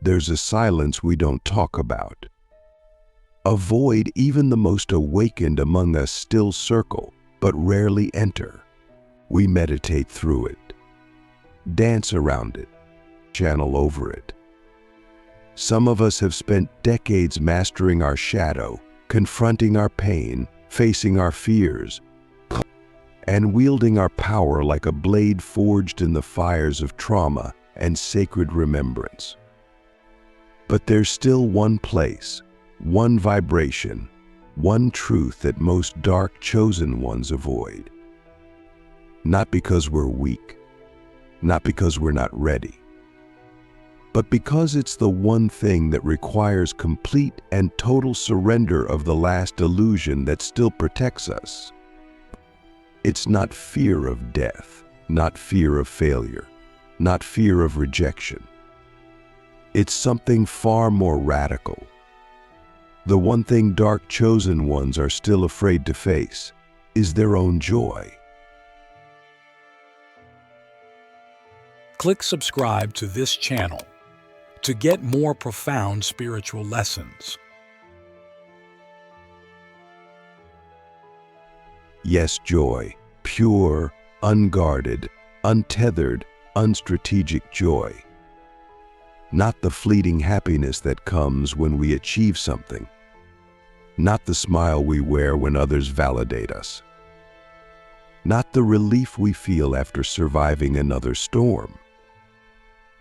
there's a silence we don't talk about. A void even the most awakened among us still circle, but rarely enter. We meditate through it, dance around it, channel over it. Some of us have spent decades mastering our shadow, confronting our pain, facing our fears, and wielding our power like a blade forged in the fires of trauma and sacred remembrance. But there's still one place, one vibration, one truth that most dark chosen ones avoid. Not because we're weak, not because we're not ready, but because it's the one thing that requires complete and total surrender of the last illusion that still protects us. It's not fear of death, not fear of failure, not fear of rejection. It's something far more radical. The one thing dark chosen ones are still afraid to face is their own joy. Click subscribe to this channel to get more profound spiritual lessons. Yes, joy, pure, unguarded, untethered, unstrategic joy. Not the fleeting happiness that comes when we achieve something. Not the smile we wear when others validate us. Not the relief we feel after surviving another storm.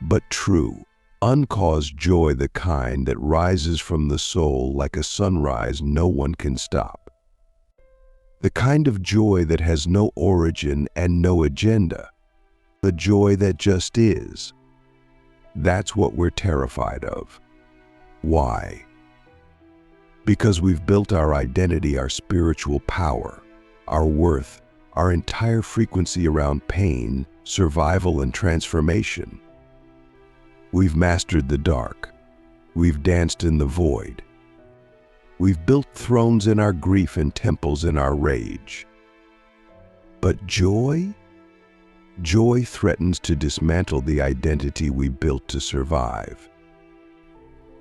But true, uncaused joy, the kind that rises from the soul like a sunrise no one can stop. The kind of joy that has no origin and no agenda. The joy that just is. That's what we're terrified of. Why? Because we've built our identity, our spiritual power, our worth, our entire frequency around pain, survival, and transformation. We've mastered the dark. We've danced in the void. We've built thrones in our grief and temples in our rage. But joy? Joy threatens to dismantle the identity we built to survive.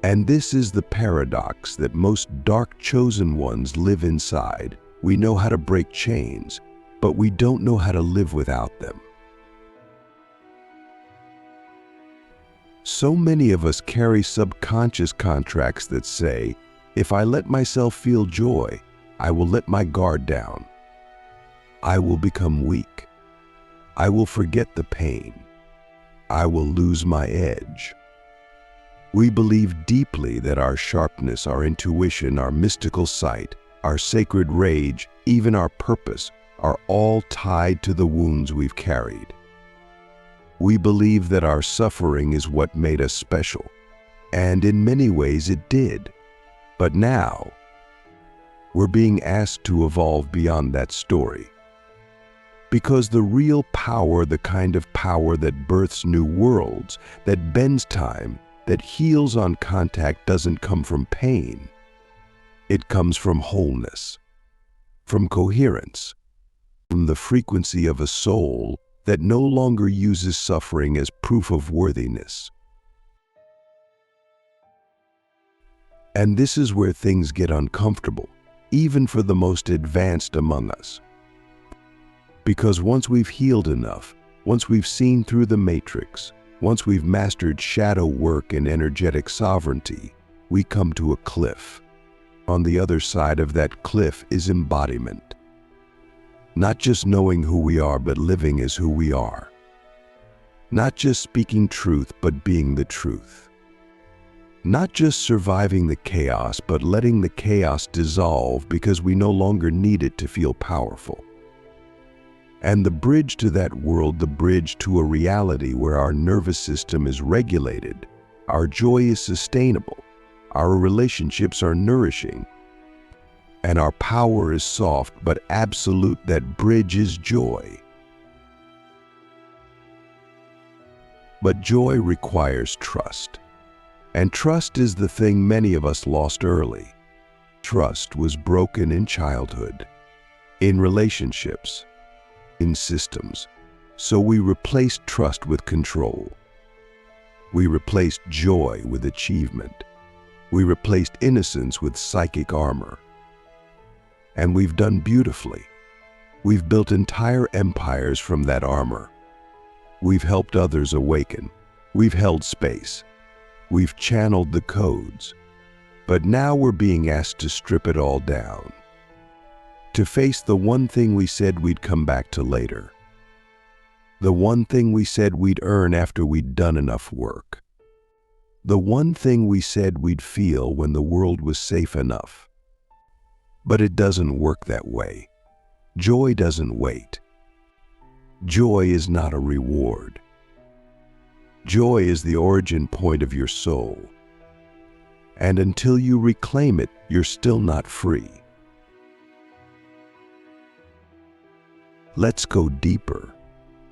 And this is the paradox that most dark chosen ones live inside. We know how to break chains, but we don't know how to live without them. So many of us carry subconscious contracts that say, if I let myself feel joy, I will let my guard down. I will become weak. I will forget the pain. I will lose my edge. We believe deeply that our sharpness, our intuition, our mystical sight, our sacred rage, even our purpose, are all tied to the wounds we've carried. We believe that our suffering is what made us special, and in many ways it did. But now, we're being asked to evolve beyond that story. Because the real power, the kind of power that births new worlds, that bends time, that heals on contact, doesn't come from pain. It comes from wholeness, from coherence, from the frequency of a soul that no longer uses suffering as proof of worthiness. And this is where things get uncomfortable, even for the most advanced among us. Because once we've healed enough, once we've seen through the matrix, once we've mastered shadow work and energetic sovereignty, we come to a cliff. On the other side of that cliff is embodiment. Not just knowing who we are, but living as who we are. Not just speaking truth, but being the truth. Not just surviving the chaos, but letting the chaos dissolve because we no longer need it to feel powerful. And the bridge to that world, the bridge to a reality where our nervous system is regulated, our joy is sustainable, our relationships are nourishing, and our power is soft but absolute, that bridge is joy. But joy requires trust. And trust is the thing many of us lost early. Trust was broken in childhood, in relationships, in systems. So we replaced trust with control. We replaced joy with achievement. We replaced innocence with psychic armor. And we've done beautifully. We've built entire empires from that armor. We've helped others awaken. We've held space. We've channeled the codes. But now we're being asked to strip it all down. To face the one thing we said we'd come back to later. The one thing we said we'd earn after we'd done enough work. The one thing we said we'd feel when the world was safe enough. But it doesn't work that way. Joy doesn't wait. Joy is not a reward. Joy is the origin point of your soul. And until you reclaim it, you're still not free. Let's go deeper.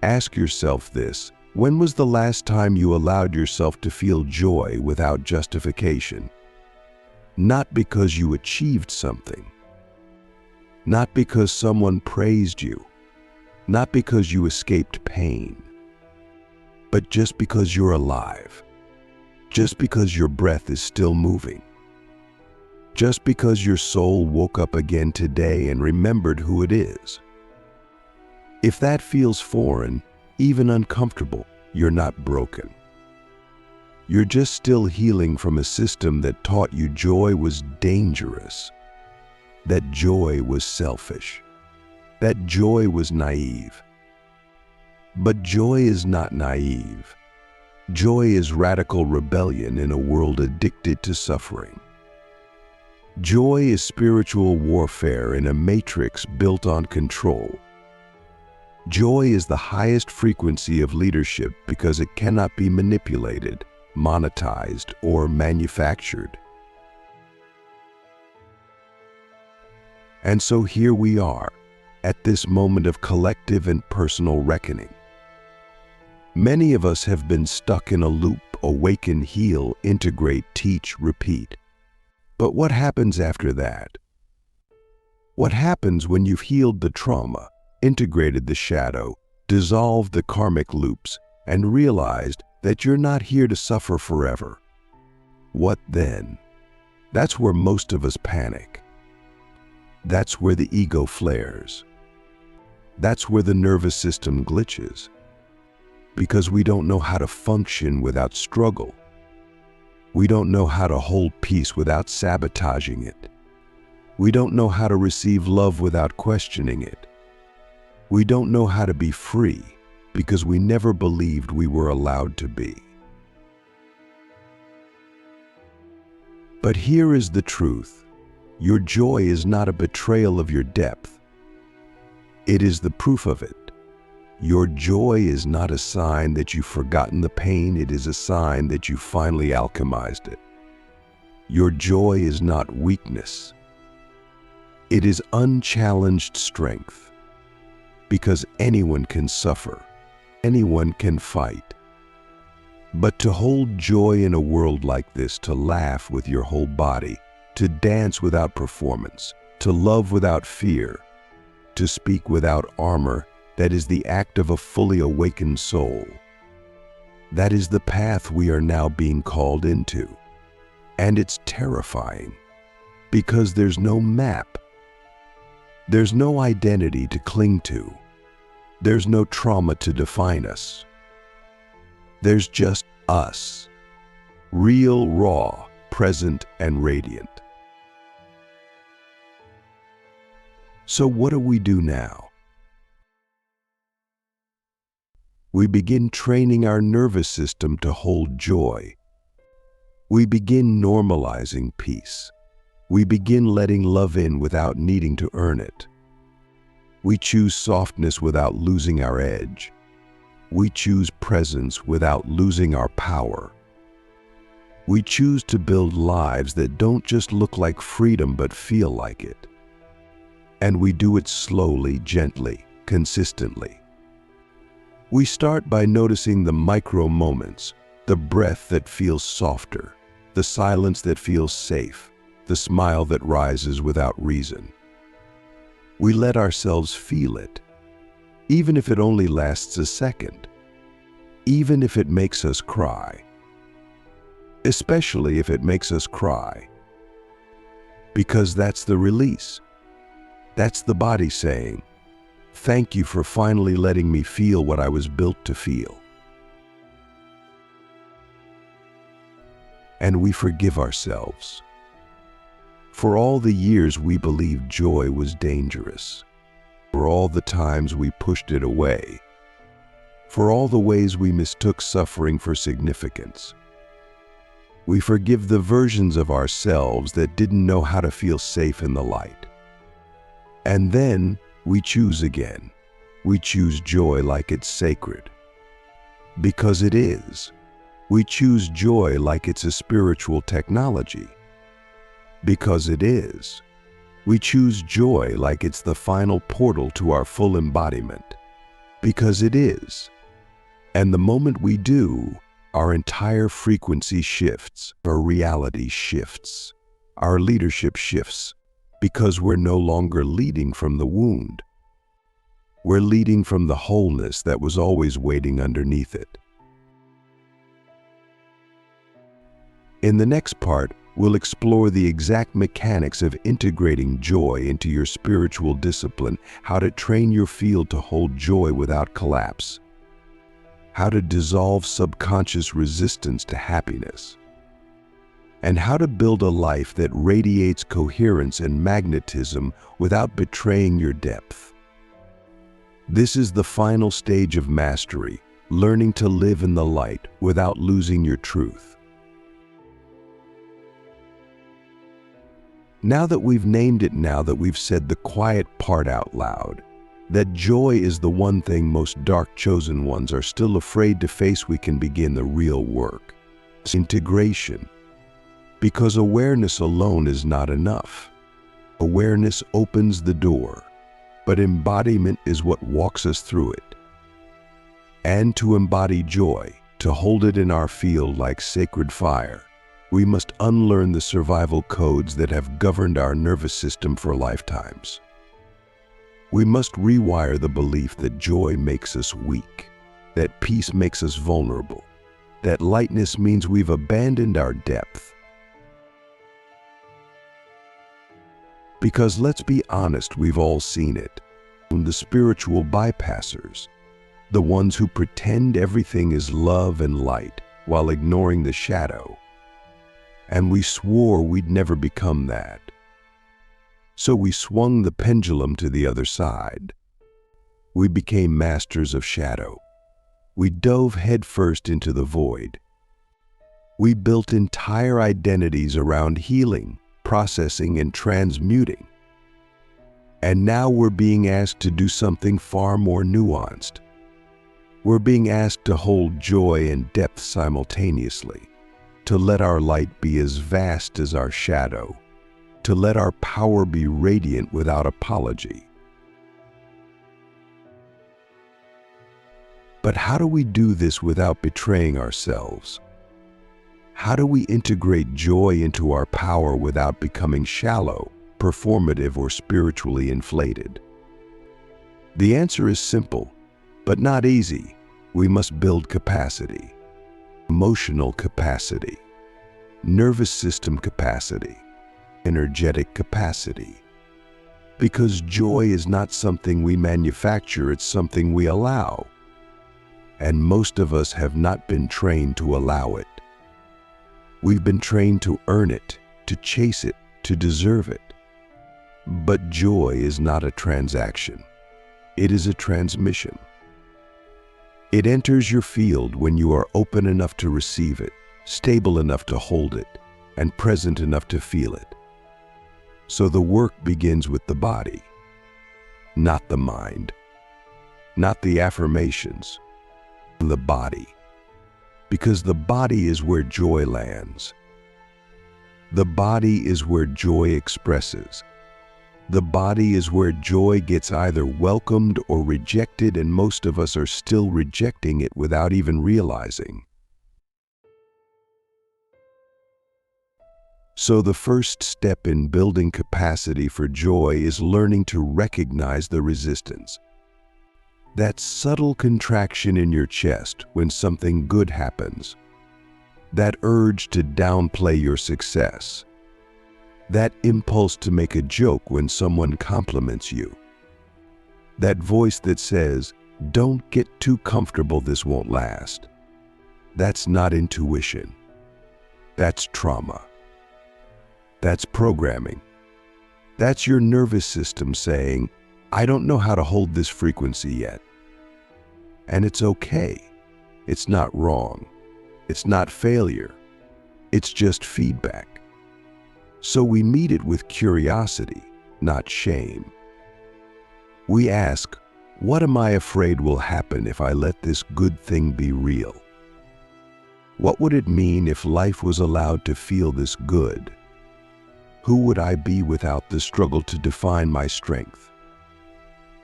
Ask yourself this: when was the last time you allowed yourself to feel joy without justification? Not because you achieved something. Not because someone praised you. Not because you escaped pain. But just because you're alive. Just because your breath is still moving. Just because your soul woke up again today and remembered who it is. If that feels foreign, even uncomfortable, you're not broken. You're just still healing from a system that taught you joy was dangerous, that joy was selfish, that joy was naive. But joy is not naive. Joy is radical rebellion in a world addicted to suffering. Joy is spiritual warfare in a matrix built on control. Joy is the highest frequency of leadership because it cannot be manipulated, monetized, or manufactured. And so here we are, at this moment of collective and personal reckoning. Many of us have been stuck in a loop: awaken, heal, integrate, teach, repeat. But what happens after that? What happens when you've healed the trauma, integrated the shadow, dissolved the karmic loops, and realized that you're not here to suffer forever? What then? That's where most of us panic. That's where the ego flares. That's where the nervous system glitches. Because we don't know how to function without struggle. We don't know how to hold peace without sabotaging it. We don't know how to receive love without questioning it. We don't know how to be free because we never believed we were allowed to be. But here is the truth. Your joy is not a betrayal of your depth. It is the proof of it. Your joy is not a sign that you've forgotten the pain. It is a sign that you finally alchemized it. Your joy is not weakness. It is unchallenged strength. Because anyone can suffer, anyone can fight. But to hold joy in a world like this, to laugh with your whole body, to dance without performance, to love without fear, to speak without armor, that is the act of a fully awakened soul. That is the path we are now being called into. And it's terrifying, because there's no map. There's no identity to cling to. There's no trauma to define us. There's just us, real, raw, present, and radiant. So what do we do now? We begin training our nervous system to hold joy. We begin normalizing peace. We begin letting love in without needing to earn it. We choose softness without losing our edge. We choose presence without losing our power. We choose to build lives that don't just look like freedom but feel like it. And we do it slowly, gently, consistently. We start by noticing the micro moments, the breath that feels softer, the silence that feels safe, the smile that rises without reason. We let ourselves feel it, even if it only lasts a second, even if it makes us cry, especially if it makes us cry. Because that's the release. That's the body saying, "Thank you for finally letting me feel what I was built to feel." And we forgive ourselves for all the years we believed joy was dangerous, for all the times we pushed it away, for all the ways we mistook suffering for significance. We forgive the versions of ourselves that didn't know how to feel safe in the light. And then we choose again. We choose joy like it's sacred. Because it is. We choose joy like it's a spiritual technology. Because it is. We choose joy like it's the final portal to our full embodiment. Because it is. And the moment we do, our entire frequency shifts, our reality shifts, our leadership shifts, because we're no longer leading from the wound. We're leading from the wholeness that was always waiting underneath it. In the next part, we'll explore the exact mechanics of integrating joy into your spiritual discipline, how to train your field to hold joy without collapse, how to dissolve subconscious resistance to happiness, and how to build a life that radiates coherence and magnetism without betraying your depth. This is the final stage of mastery, learning to live in the light without losing your truth. Now that we've named it, now that we've said the quiet part out loud, that joy is the one thing most dark chosen ones are still afraid to face, we can begin the real work. It's integration. Because awareness alone is not enough. Awareness opens the door, but embodiment is what walks us through it. And to embody joy, to hold it in our field like sacred fire, we must unlearn the survival codes that have governed our nervous system for lifetimes. We must rewire the belief that joy makes us weak, that peace makes us vulnerable, that lightness means we've abandoned our depth. Because let's be honest, we've all seen it. The spiritual bypassers, the ones who pretend everything is love and light while ignoring the shadow. And we swore we'd never become that. So we swung the pendulum to the other side. We became masters of shadow. We dove headfirst into the void. We built entire identities around healing, processing, and transmuting. And now we're being asked to do something far more nuanced. We're being asked to hold joy and depth simultaneously, to let our light be as vast as our shadow, to let our power be radiant without apology. But how do we do this without betraying ourselves? How do we integrate joy into our power without becoming shallow, performative, or spiritually inflated? The answer is simple, but not easy. We must build capacity. Emotional capacity, nervous system capacity, energetic capacity. Because joy is not something we manufacture, it's something we allow. And most of us have not been trained to allow it. We've been trained to earn it, to chase it, to deserve it. But joy is not a transaction. It is a transmission. It enters your field when you are open enough to receive it, stable enough to hold it, and present enough to feel it. So the work begins with the body, not the mind, not the affirmations, the body. Because the body is where joy lands. The body is where joy expresses. The body is where joy gets either welcomed or rejected, and most of us are still rejecting it without even realizing. So the first step in building capacity for joy is learning to recognize the resistance. That subtle contraction in your chest when something good happens. that urge to downplay your success, that impulse to make a joke when someone compliments you, that voice that says, "Don't get too comfortable, this won't last." That's not intuition. That's trauma. That's programming. That's your nervous system saying, "I don't know how to hold this frequency yet." And it's okay. It's not wrong. It's not failure. It's just feedback. So we meet it with curiosity, not shame. We ask, what am I afraid will happen if I let this good thing be real? What would it mean if life was allowed to feel this good? Who would I be without the struggle to define my strength?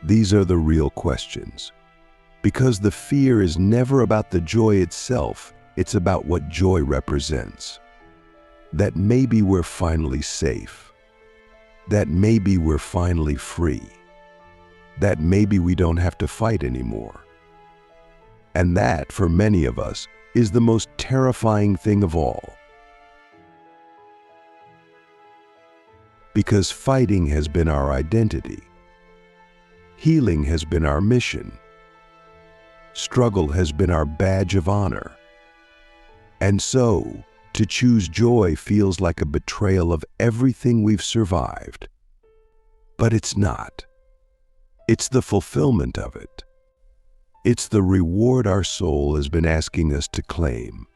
These are the real questions. Because the fear is never about the joy itself, it's about what joy represents. That maybe we're finally safe. That maybe we're finally free. That maybe we don't have to fight anymore. And that, for many of us, is the most terrifying thing of all. Because fighting has been our identity. Healing has been our mission. Struggle has been our badge of honor. And so, to choose joy feels like a betrayal of everything we've survived. But it's not. It's the fulfillment of it. It's the reward our soul has been asking us to claim.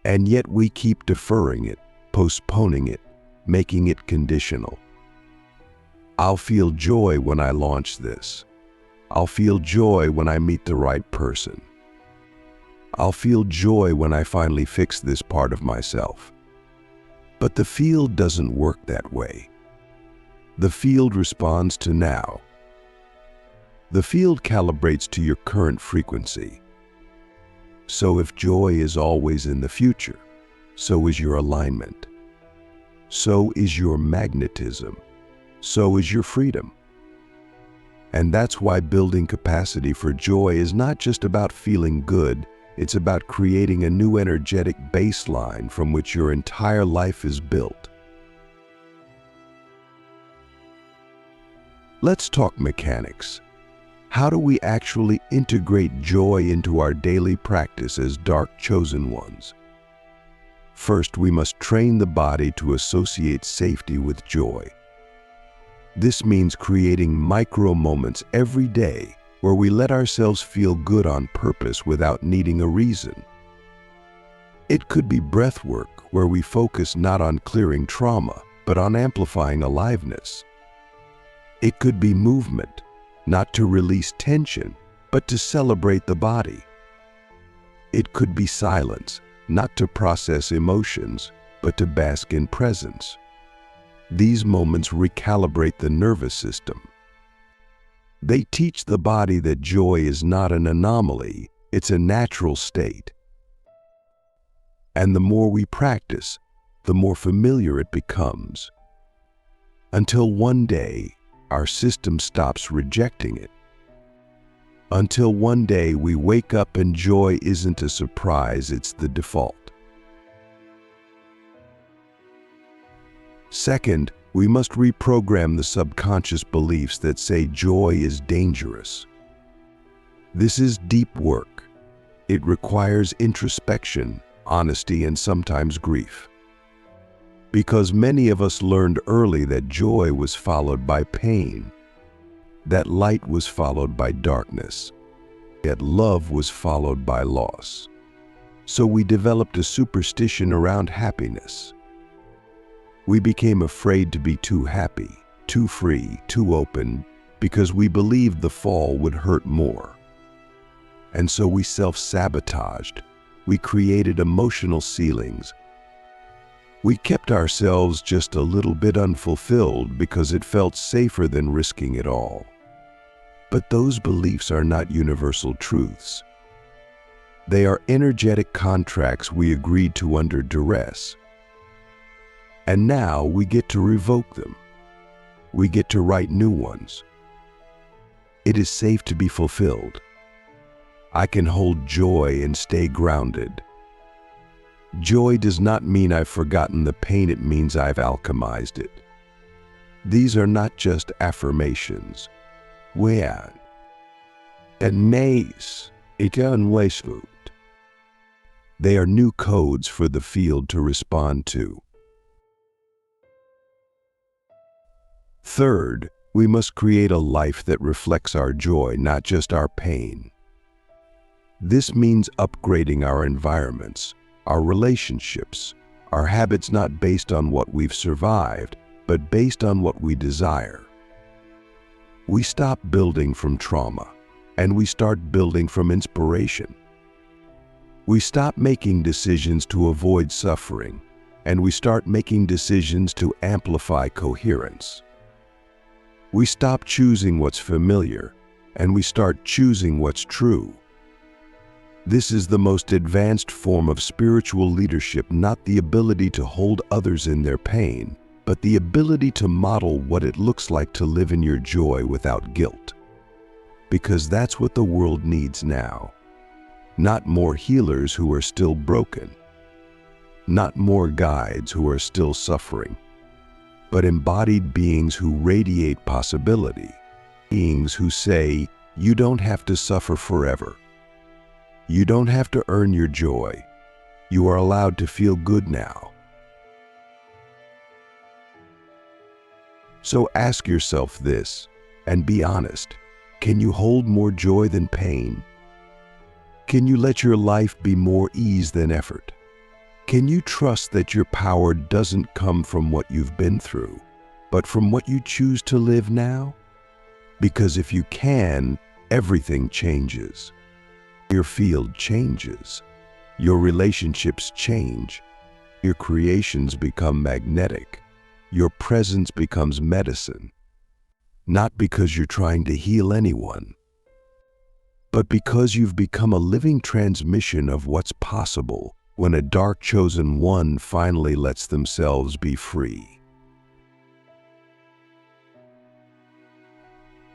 And yet we keep deferring it, postponing it, making it conditional. I'll feel joy when I launch this. I'll feel joy when I meet the right person. I'll feel joy when I finally fix this part of myself. But the field doesn't work that way. The field responds to now. The field calibrates to your current frequency. So if joy is always in the future, so is your alignment. So is your magnetism. So is your freedom. And that's why building capacity for joy is not just about feeling good, it's about creating a new energetic baseline from which your entire life is built. Let's talk mechanics. How do we actually integrate joy into our daily practice as dark chosen ones? First, we must train the body to associate safety with joy. This means creating micro moments every day where we let ourselves feel good on purpose without needing a reason. It could be breath work where we focus not on clearing trauma, but on amplifying aliveness. It could be movement, not to release tension, but to celebrate the body. It could be silence, not to process emotions, but to bask in presence. These moments recalibrate the nervous system. They teach the body that joy is not an anomaly, it's a natural state. And the more we practice, the more familiar it becomes. Until one day, our system stops rejecting it. Until one day we wake up and joy isn't a surprise, it's the default. Second, we must reprogram the subconscious beliefs that say joy is dangerous. This is deep work. It requires introspection, honesty, and sometimes grief. Because many of us learned early that joy was followed by pain, that light was followed by darkness, that love was followed by loss. So we developed a superstition around happiness. We became afraid to be too happy, too free, too open, because we believed the fall would hurt more. And so we self-sabotaged. We created emotional ceilings. We kept ourselves just a little bit unfulfilled because it felt safer than risking it all. But those beliefs are not universal truths. They are energetic contracts we agreed to under duress. And now we get to revoke them. We get to write new ones. It is safe to be fulfilled. I can hold joy and stay grounded. Joy does not mean I've forgotten the pain, it means I've alchemized it. These are not just affirmations. Where and maze it unwasteful. They are new codes for the field to respond to. Third, we must create a life that reflects our joy, not just our pain. This means upgrading our environments, our relationships, our habits, not based on what we've survived, but based on what we desire. We stop building from trauma, and we start building from inspiration. We stop making decisions to avoid suffering, and we start making decisions to amplify coherence. We stop choosing what's familiar, and we start choosing what's true. This is the most advanced form of spiritual leadership, not the ability to hold others in their pain, but the ability to model what it looks like to live in your joy without guilt. Because that's what the world needs now. Not more healers who are still broken. Not more guides who are still suffering. But embodied beings who radiate possibility. Beings who say, you don't have to suffer forever. You don't have to earn your joy. You are allowed to feel good now. So ask yourself this, and be honest. Can you hold more joy than pain? Can you let your life be more ease than effort? Can you trust that your power doesn't come from what you've been through, but from what you choose to live now? Because if you can, everything changes. Your field changes. Your relationships change. Your creations become magnetic. Your presence becomes medicine. Not because you're trying to heal anyone, but because you've become a living transmission of what's possible when a dark chosen one finally lets themselves be free.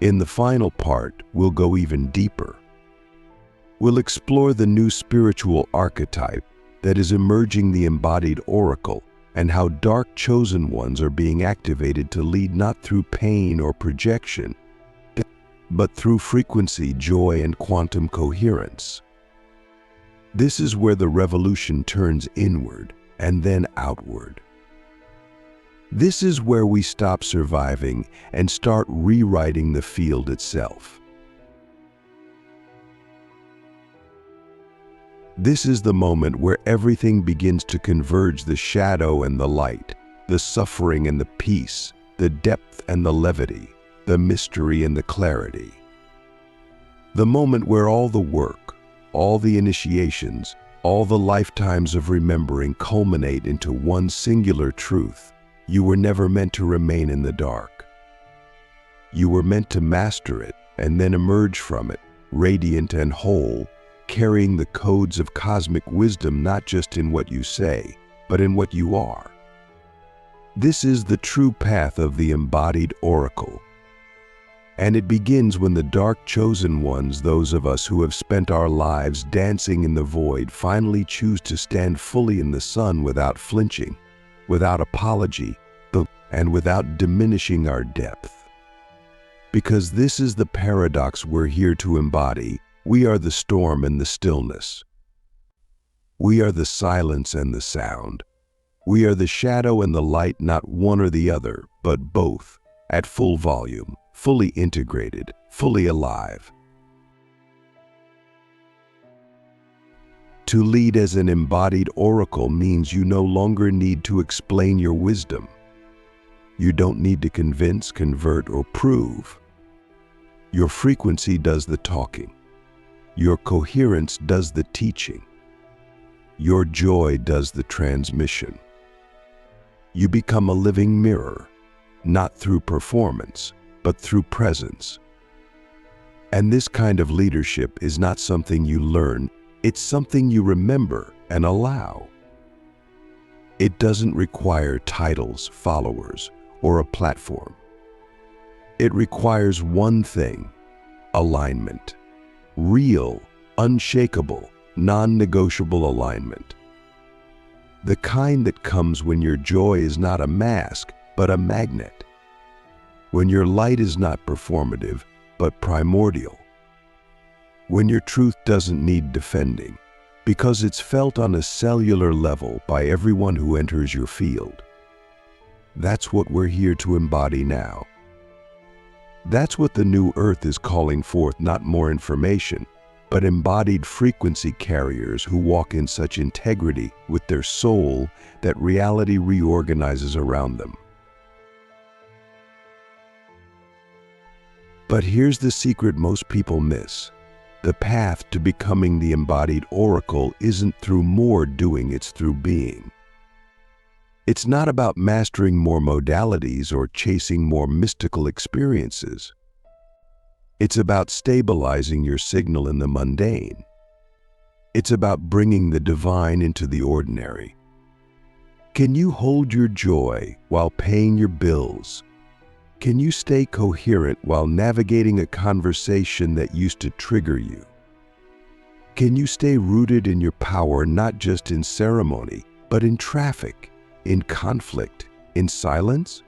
In the final part, we'll go even deeper. We'll explore the new spiritual archetype that is emerging, the embodied oracle, and how dark chosen ones are being activated to lead not through pain or projection, but through frequency, joy, and quantum coherence. This is where the revolution turns inward and then outward. This is where we stop surviving and start rewriting the field itself. This is the moment where everything begins to converge: the shadow and the light, the suffering and the peace, the depth and the levity, the mystery and the clarity. The moment where all the work, all the initiations, all the lifetimes of remembering culminate into one singular truth: you were never meant to remain in the dark. You were meant to master it and then emerge from it, radiant and whole, carrying the codes of cosmic wisdom not just in what you say, but in what you are. This is the true path of the embodied oracle. And it begins when the dark chosen ones, those of us who have spent our lives dancing in the void, finally choose to stand fully in the sun without flinching, without apology, and without diminishing our depth. Because this is the paradox we're here to embody. We are the storm and the stillness. We are the silence and the sound. We are the shadow and the light, not one or the other, but both, at full volume, fully integrated, fully alive. To lead as an embodied oracle means you no longer need to explain your wisdom. You don't need to convince, convert, or prove. Your frequency does the talking. Your coherence does the teaching. Your joy does the transmission. You become a living mirror, not through performance, but through presence. And this kind of leadership is not something you learn, it's something you remember and allow. It doesn't require titles, followers, or a platform. It requires one thing: alignment. Real, unshakable, non-negotiable alignment. The kind that comes when your joy is not a mask, but a magnet. When your light is not performative, but primordial. When your truth doesn't need defending, because it's felt on a cellular level by everyone who enters your field. That's what we're here to embody now. That's what the new earth is calling forth, not more information, but embodied frequency carriers who walk in such integrity with their soul that reality reorganizes around them. But here's the secret most people miss. The path to becoming the embodied oracle isn't through more doing, it's through being. It's not about mastering more modalities or chasing more mystical experiences. It's about stabilizing your signal in the mundane. It's about bringing the divine into the ordinary. Can you hold your joy while paying your bills? Can you stay coherent while navigating a conversation that used to trigger you? Can you stay rooted in your power, not just in ceremony, but in traffic, in conflict, in silence?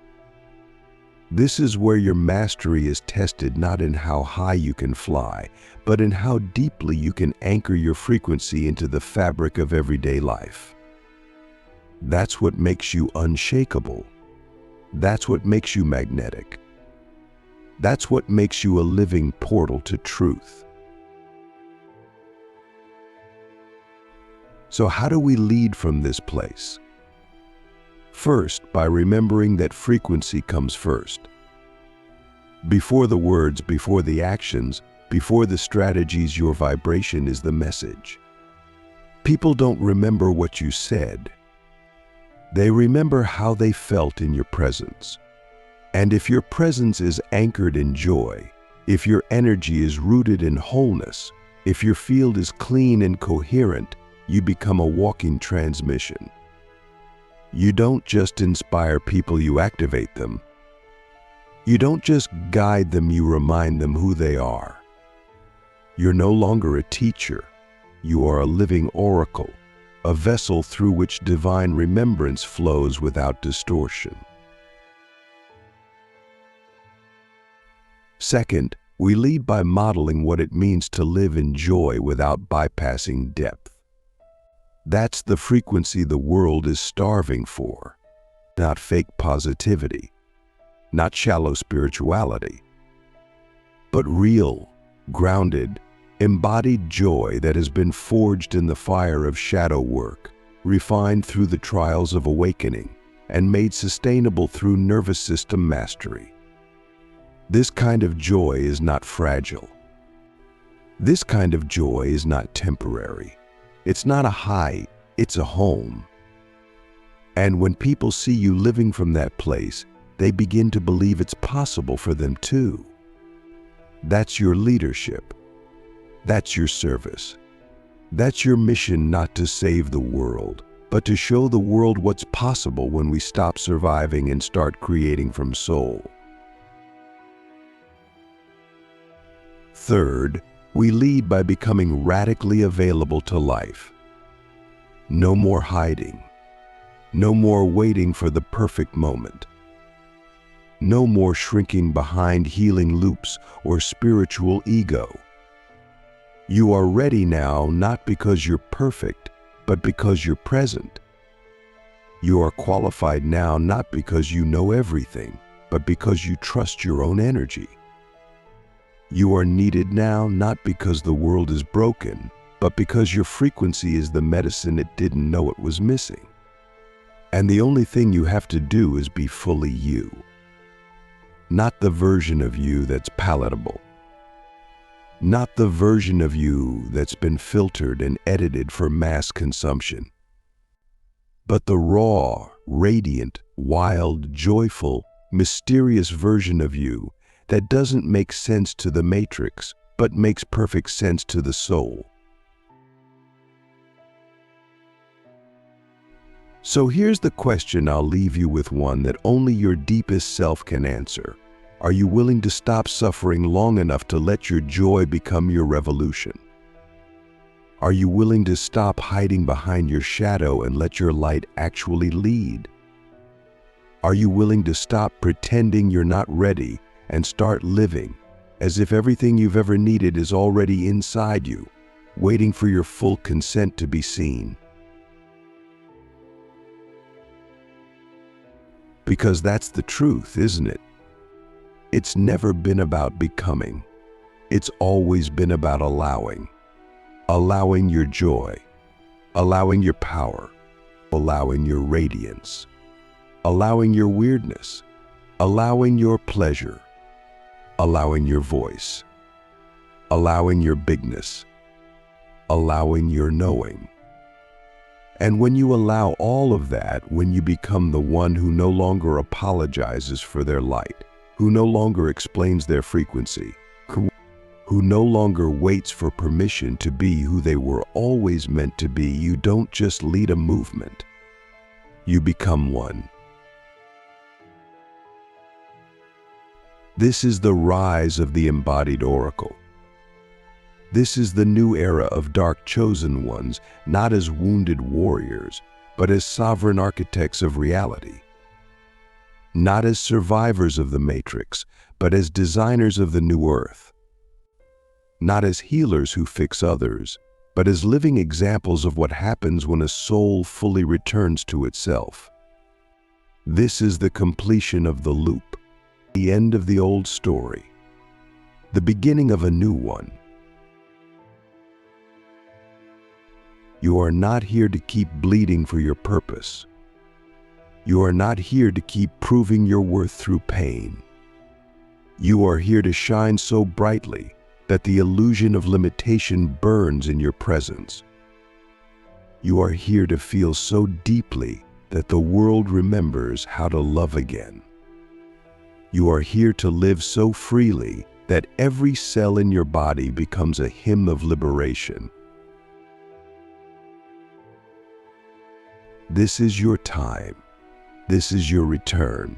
This is where your mastery is tested, not in how high you can fly, but in how deeply you can anchor your frequency into the fabric of everyday life. That's what makes you unshakable. That's what makes you magnetic. That's what makes you a living portal to truth. So how do we lead from this place? First, by remembering that frequency comes first. Before the words, before the actions, before the strategies, your vibration is the message. People don't remember what you said. They remember how they felt in your presence. And if your presence is anchored in joy, if your energy is rooted in wholeness, if your field is clean and coherent, you become a walking transmission. You don't just inspire people, you activate them. You don't just guide them, you remind them who they are. You're no longer a teacher. You are a living oracle, a vessel through which divine remembrance flows without distortion. Second, we lead by modeling what it means to live in joy without bypassing depth. That's the frequency the world is starving for. Not fake positivity, not shallow spirituality, but real, grounded, embodied joy that has been forged in the fire of shadow work, refined through the trials of awakening, and made sustainable through nervous system mastery. This kind of joy is not fragile. This kind of joy is not temporary. It's not a high, it's a home. And when people see you living from that place, they begin to believe it's possible for them too. That's your leadership. That's your service. That's your mission, not to save the world, but to show the world what's possible when we stop surviving and start creating from soul. Third, we lead by becoming radically available to life. No more hiding. No more waiting for the perfect moment. No more shrinking behind healing loops or spiritual ego. You are ready now, not because you're perfect, but because you're present. You are qualified now, not because you know everything, but because you trust your own energy. You are needed now, not because the world is broken, but because your frequency is the medicine it didn't know it was missing. And the only thing you have to do is be fully you. Not the version of you that's palatable. Not the version of you that's been filtered and edited for mass consumption. But the raw, radiant, wild, joyful, mysterious version of you that doesn't make sense to the matrix, but makes perfect sense to the soul. So here's the question, I'll leave you with one that only your deepest self can answer. Are you willing to stop suffering long enough to let your joy become your revolution? Are you willing to stop hiding behind your shadow and let your light actually lead? Are you willing to stop pretending you're not ready and start living as if everything you've ever needed is already inside you, waiting for your full consent to be seen? Because that's the truth, isn't it? It's never been about becoming. It's always been about allowing. Allowing your joy, allowing your power, allowing your radiance, allowing your weirdness, allowing your pleasure, allowing your voice, allowing your bigness, allowing your knowing. And when you allow all of that, when you become the one who no longer apologizes for their light, who no longer explains their frequency, who no longer waits for permission to be who they were always meant to be, you don't just lead a movement. You become one. This is the rise of the Embodied Oracle. This is the new era of dark chosen ones, not as wounded warriors, but as sovereign architects of reality. Not as survivors of the Matrix, but as designers of the new earth. Not as healers who fix others, but as living examples of what happens when a soul fully returns to itself. This is the completion of the loop, the end of the old story, the beginning of a new one. You are not here to keep bleeding for your purpose. You are not here to keep proving your worth through pain. You are here to shine so brightly that the illusion of limitation burns in your presence. You are here to feel so deeply that the world remembers how to love again. You are here to live so freely that every cell in your body becomes a hymn of liberation. This is your time. This is your return.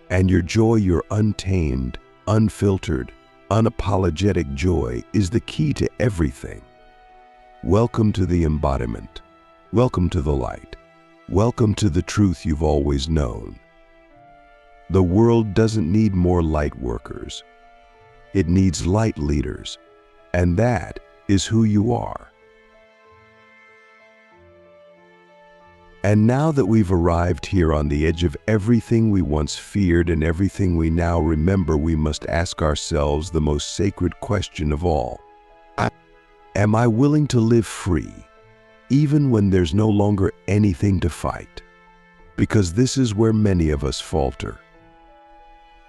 And your joy, your untamed, unfiltered, unapologetic joy is the key to everything. Welcome to the embodiment. Welcome to the light. Welcome to the truth you've always known. The world doesn't need more light workers. It needs light leaders, and that is who you are. And now that we've arrived here on the edge of everything we once feared and everything we now remember, we must ask ourselves the most sacred question of all. Am I willing to live free, even when there's no longer anything to fight? Because this is where many of us falter.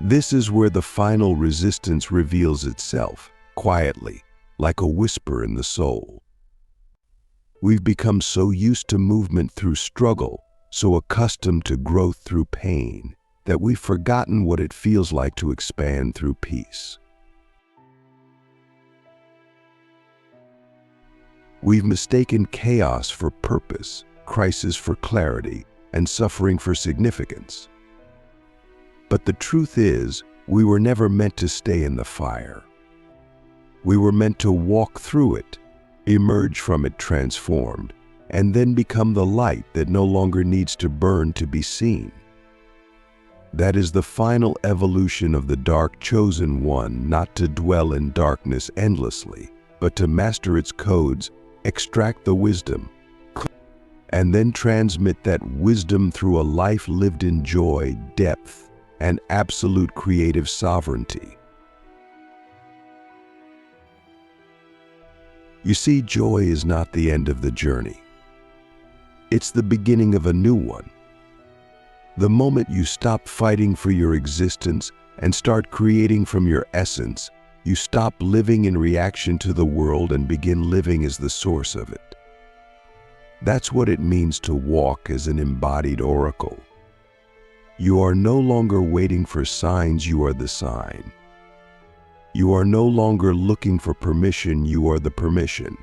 This is where the final resistance reveals itself, quietly, like a whisper in the soul. We've become so used to movement through struggle, so accustomed to growth through pain, that we've forgotten what it feels like to expand through peace. We've mistaken chaos for purpose, crisis for clarity, and suffering for significance. But the truth is, we were never meant to stay in the fire. We were meant to walk through it, emerge from it transformed, and then become the light that no longer needs to burn to be seen. That is the final evolution of the dark chosen one, not to dwell in darkness endlessly, but to master its codes, extract the wisdom, and then transmit that wisdom through a life lived in joy, depth, and absolute creative sovereignty. You see, joy is not the end of the journey. It's the beginning of a new one. The moment you stop fighting for your existence and start creating from your essence, you stop living in reaction to the world and begin living as the source of it. That's what it means to walk as an embodied oracle. You are no longer waiting for signs, you are the sign. You are no longer looking for permission, you are the permission.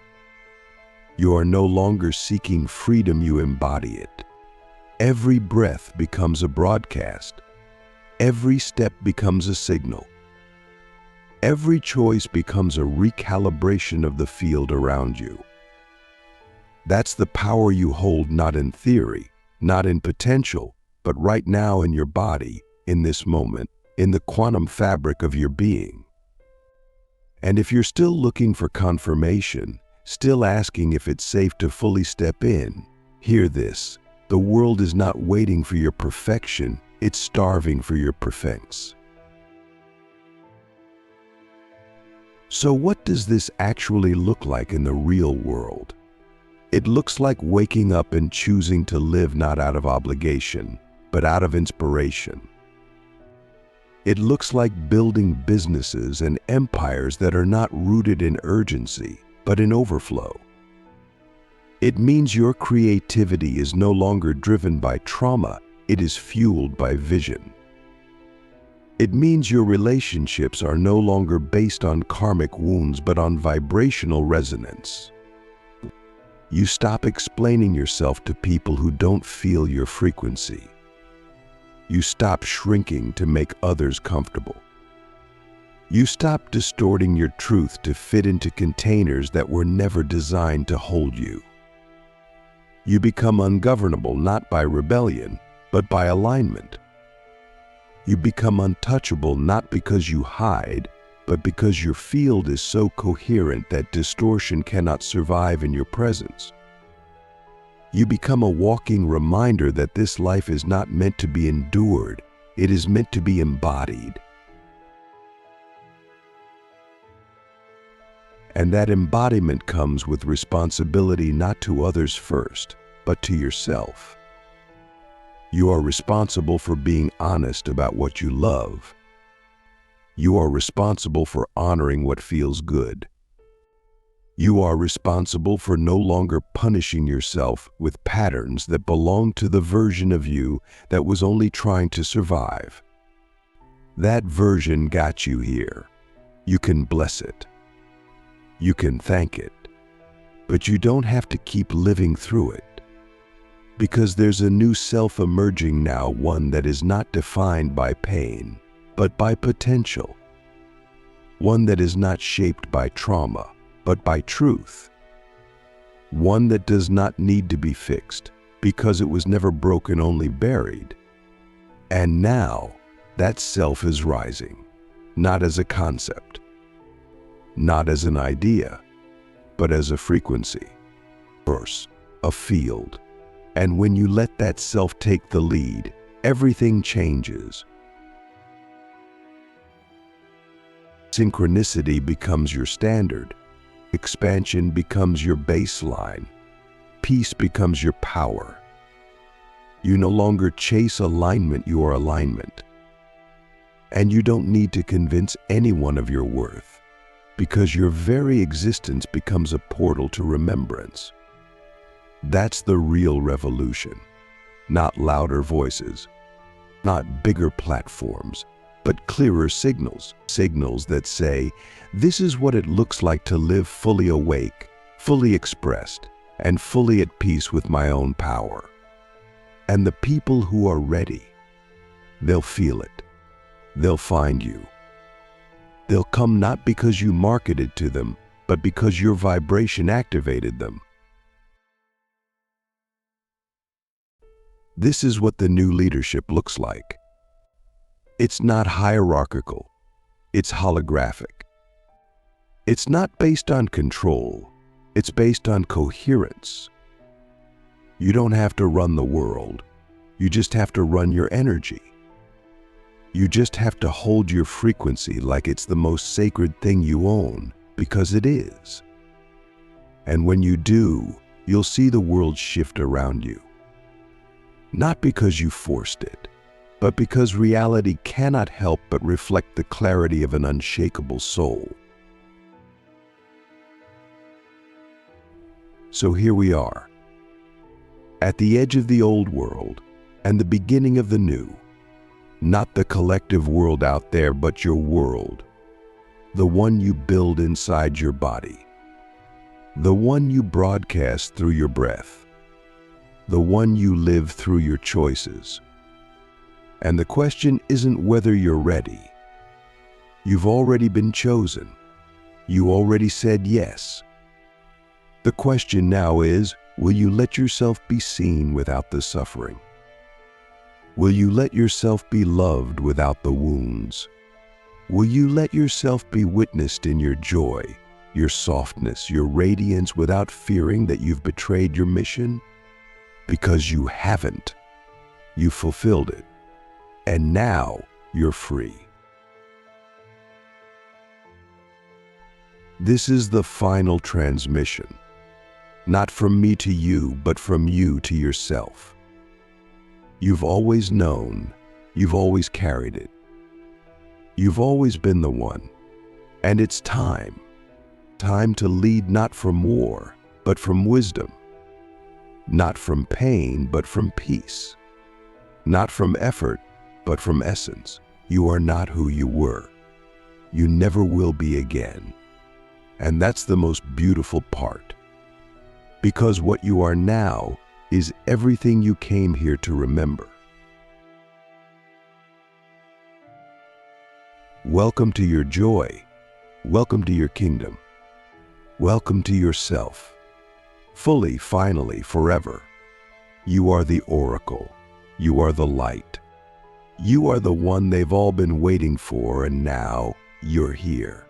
You are no longer seeking freedom, you embody it. Every breath becomes a broadcast. Every step becomes a signal. Every choice becomes a recalibration of the field around you. That's the power you hold, not in theory, not in potential, but right now in your body, in this moment, in the quantum fabric of your being. And if you're still looking for confirmation, still asking if it's safe to fully step in, hear this: the world is not waiting for your perfection, it's starving for your preference. So what does this actually look like in the real world? It looks like waking up and choosing to live not out of obligation, but out of inspiration. It looks like building businesses and empires that are not rooted in urgency, but in overflow. It means your creativity is no longer driven by trauma, it is fueled by vision. It means your relationships are no longer based on karmic wounds, but on vibrational resonance. You stop explaining yourself to people who don't feel your frequency. You stop shrinking to make others comfortable. You stop distorting your truth to fit into containers that were never designed to hold you. You become ungovernable not by rebellion, but by alignment. You become untouchable not because you hide, but because your field is so coherent that distortion cannot survive in your presence. You become a walking reminder that this life is not meant to be endured, it is meant to be embodied. And that embodiment comes with responsibility not to others first, but to yourself. You are responsible for being honest about what you love. You are responsible for honoring what feels good. You are responsible for no longer punishing yourself with patterns that belong to the version of you that was only trying to survive. That version got you here. You can bless it. You can thank it. But you don't have to keep living through it. Because there's a new self emerging now, one that is not defined by pain, but by potential. One that is not shaped by trauma, but by truth. One that does not need to be fixed, because it was never broken, only buried. And now, that self is rising, not as a concept, not as an idea, but as a frequency, force, a field. And when you let that self take the lead, everything changes. Synchronicity becomes your standard. Expansion becomes your baseline. Peace becomes your power. You no longer chase alignment, you are alignment. And you don't need to convince anyone of your worth, because your very existence becomes a portal to remembrance. That's the real revolution. Not louder voices, not bigger platforms, but clearer signals. Signals that say, this is what it looks like to live fully awake, fully expressed, and fully at peace with my own power. And the people who are ready, they'll feel it. They'll find you. They'll come not because you marketed to them, but because your vibration activated them. This is what the new leadership looks like. It's not hierarchical, it's holographic. It's not based on control, it's based on coherence. You don't have to run the world, you just have to run your energy. You just have to hold your frequency like it's the most sacred thing you own, because it is. And when you do, you'll see the world shift around you. Not because you forced it, but because reality cannot help but reflect the clarity of an unshakable soul. So here we are, at the edge of the old world and the beginning of the new. Not the collective world out there, but your world. The one you build inside your body. The one you broadcast through your breath. The one you live through your choices. And the question isn't whether you're ready. You've already been chosen. You already said yes. The question now is, will you let yourself be seen without the suffering? Will you let yourself be loved without the wounds? Will you let yourself be witnessed in your joy, your softness, your radiance without fearing that you've betrayed your mission? Because you haven't. You fulfilled it. And now you're free. This is the final transmission. Not from me to you, but from you to yourself. You've always known. You've always carried it. You've always been the one. And it's time. Time to lead not from war, but from wisdom. Not from pain, but from peace. Not from effort, but from essence. You are not who you were. You never will be again. And that's the most beautiful part. Because what you are now is everything you came here to remember. Welcome to your joy. Welcome to your kingdom. Welcome to yourself. Fully, finally, forever. You are the oracle. You are the light. You are the one they've all been waiting for, and now you're here.